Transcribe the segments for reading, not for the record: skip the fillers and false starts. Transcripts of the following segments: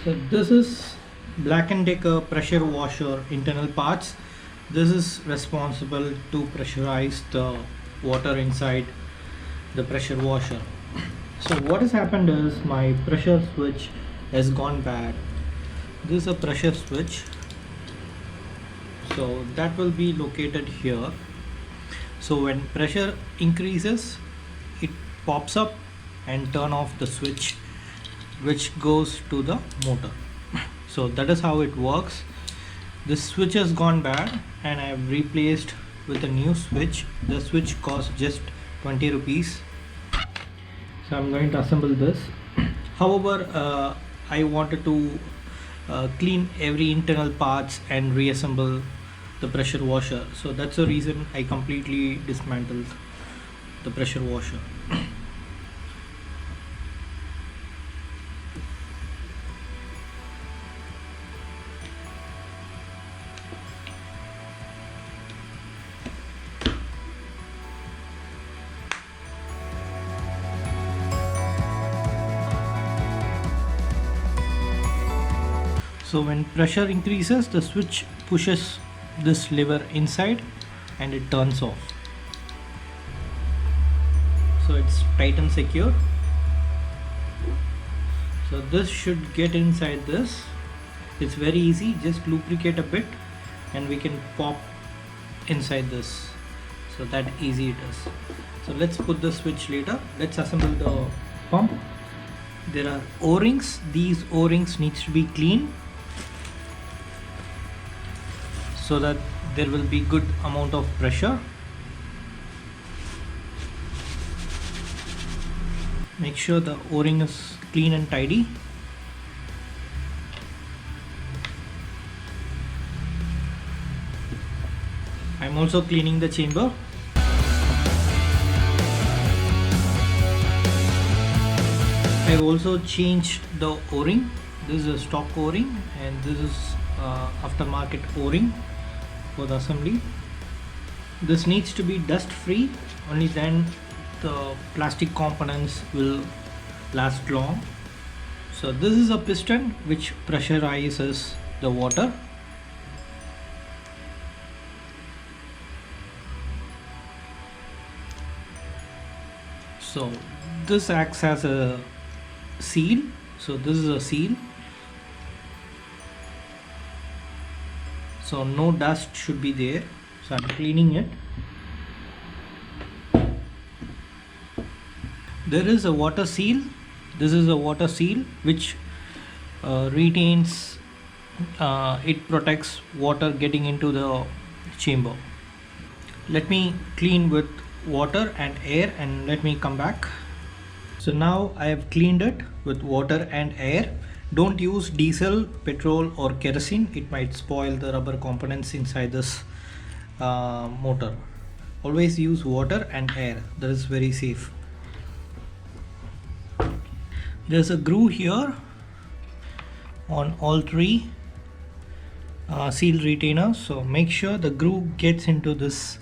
So this is Black & Decker pressure washer internal parts. This is responsible to pressurize the water inside the pressure washer. So what has happened is my pressure switch has gone bad. This is a pressure switch, so that will be located here. So when pressure increases, it pops up and turn off the switch, which goes to the motor. So that is how it works. This switch has gone bad and I have replaced with a new switch. The switch costs just 20 rupees. So I'm going to assemble this. However, I wanted to clean every internal parts and reassemble the pressure washer. So that's the reason I completely dismantled the pressure washer. So when pressure increases, the switch pushes this lever inside and it turns off. So it's tight and secure. So this should get inside this. It's very easy, just lubricate a bit and we can pop inside this. So that easy it is. So let's put the switch later. Let's assemble the pump. There are O-rings. These O-rings needs to be clean, so that there will be good amount of pressure. Make sure the O-ring is clean and tidy. I'm also cleaning the chamber. I've also changed the O-ring. This is a stock O-ring and this is aftermarket O-ring for the assembly. This needs to be dust free, only then the plastic components will last long. So this is a piston which pressurizes the water. So this acts as a seal. So this is a seal. So no dust should be there. So I'm cleaning it. There is a water seal. This is a water seal which retains, it protects water getting into the chamber. Let me clean with water and air and let me come back. So now I have cleaned it with water and air. Don't use diesel, petrol or kerosene. It might spoil the rubber components inside this motor. Always use water and air. That is very safe. There's a groove here on all three seal retainers. So make sure the groove gets into this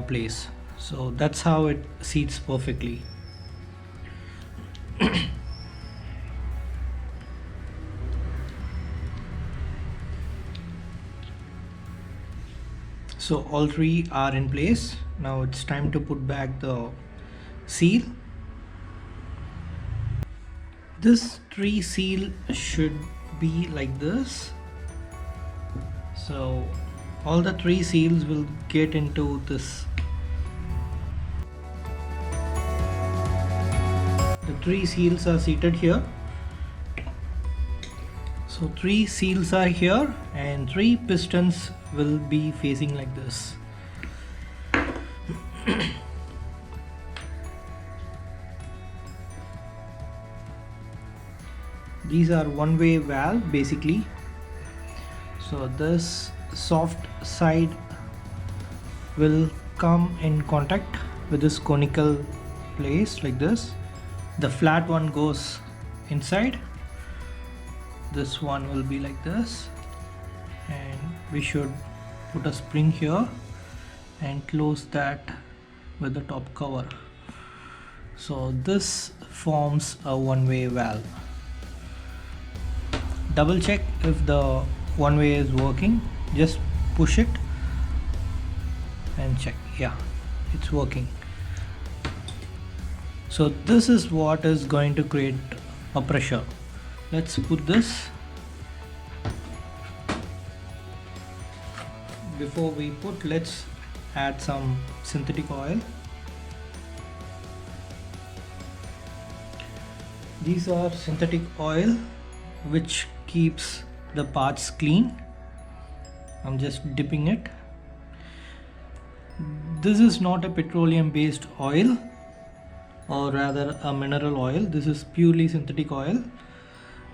place. So that's how it seats perfectly. So all three are in place. Now it's time to put back the seal. This tree seal should be like this. So all the three seals will get into this. The three seals are seated here. So three seals are here and three pistons will be facing like this. These are one-way valve basically. So this soft side will come in contact with this conical place like this. The flat one goes inside. This one will be like this, and we should put a spring here and close that with the top cover. So this forms a one-way valve. double check if the one way is working. Just push it and check. Yeah, it's working. So this is what is going to create a pressure. Let's put this. Before we put, let's add some synthetic oil. These are synthetic oil which keeps the parts clean. I'm just dipping it. This is not a petroleum based oil, or rather a mineral oil. This is purely synthetic oil,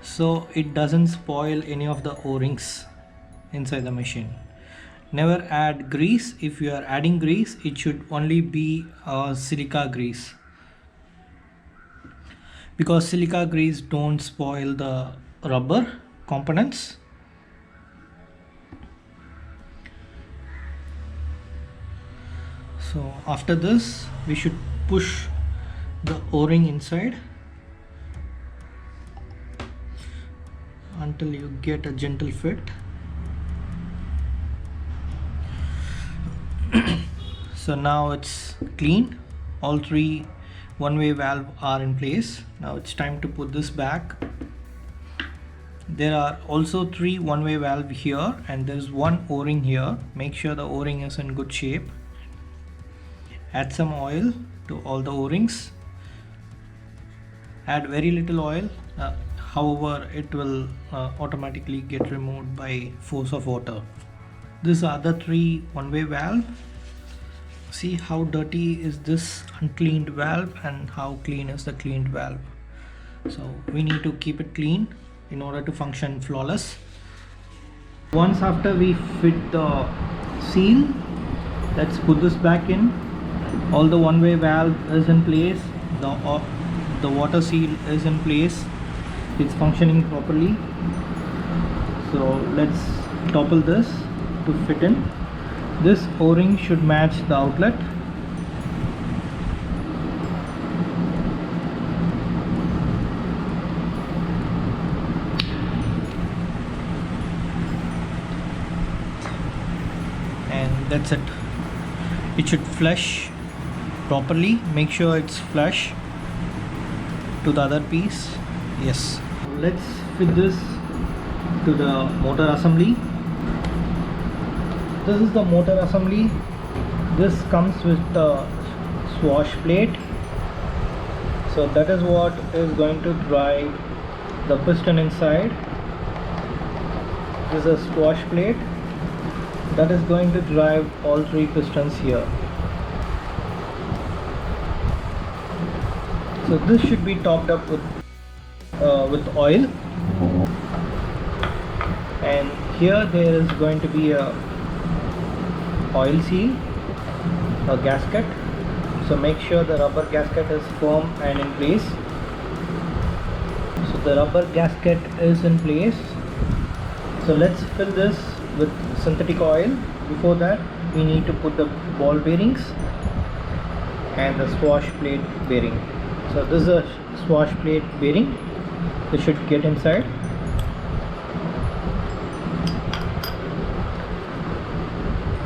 so it doesn't spoil any of the O-rings inside the machine. Never add grease. If you are adding grease, it should only be silica grease, because silica grease don't spoil the rubber components. So after this, we should push the O-ring inside until you get a gentle fit. So now it's clean. All three one-way valve are in place. Now it's time to put this back. There are also three one-way valve here, and there's one O-ring here. Make sure the O-ring is in good shape. Add some oil to all the O-rings. Add very little oil, however it will automatically get removed by force of water. This other three one-way valve. See how dirty is this uncleaned valve and how clean is the cleaned valve. So we need to keep it clean in order to function flawless. Once after we fit the seal, let's put this back in. All the one-way valve is in place. The water seal is in place. It's functioning properly. So let's topple this to fit in. This O-ring should match the outlet. And that's it. It should flush properly. Make sure it's flush to the other piece. Yes. Let's fit this to the motor assembly. This is the motor assembly. This comes with the swash plate. So that is what is going to drive the piston inside. This is a swash plate that is going to drive all three pistons here. So this should be topped up with oil, and here there is going to be a oil seal, a gasket. So make sure the rubber gasket is firm and in place. So the rubber gasket is in place. So let's fill this with synthetic oil. Before that, we need to put the ball bearings and the swash plate bearing. So this is a swash plate bearing. This should get inside.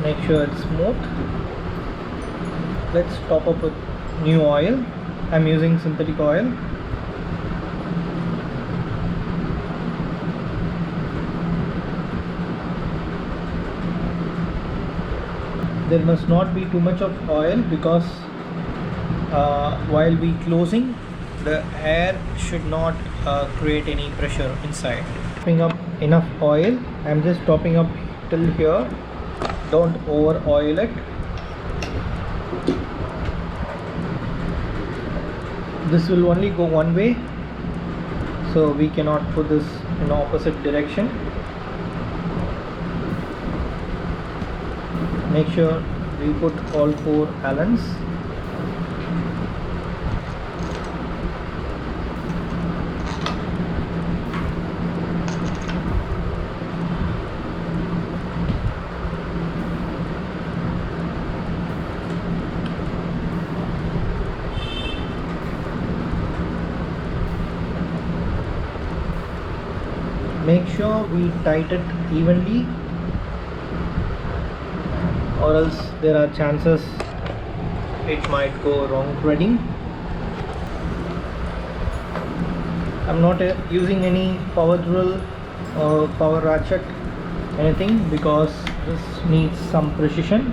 Make sure it's smooth. Let's top up with new oil. I'm using synthetic oil. There must not be too much of oil, because while we closing, the air should not create any pressure inside. Topping up enough oil. I'm just topping up till here. Don't over oil it. This will only go one way, so we cannot put this in the opposite direction. Make sure we put all four Allens. Make sure we tighten it evenly, or else there are chances it might go wrong threading. I'm not using any power drill or power ratchet anything, because this needs some precision.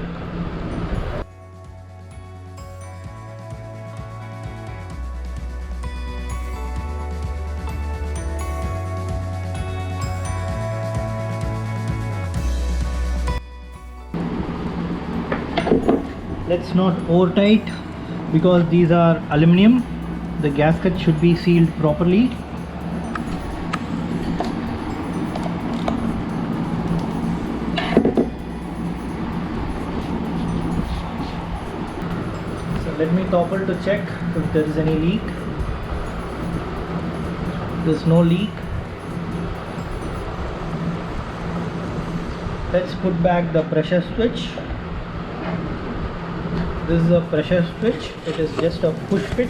Let's not over tight, because these are aluminum. The gasket should be sealed properly. So let me topple to check if there is any leak. There's no leak. Let's put back the pressure switch. This is a pressure switch. It is just a push fit.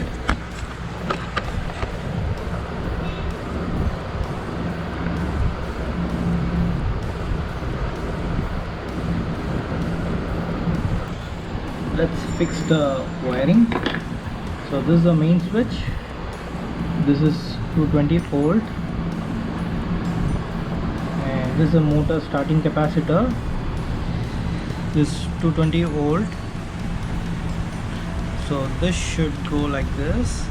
Let's fix the wiring. So this is the main switch. This is 220 volt, and this is a motor starting capacitor. This 220 volt. So this should go like this.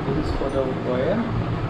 This is for the wire.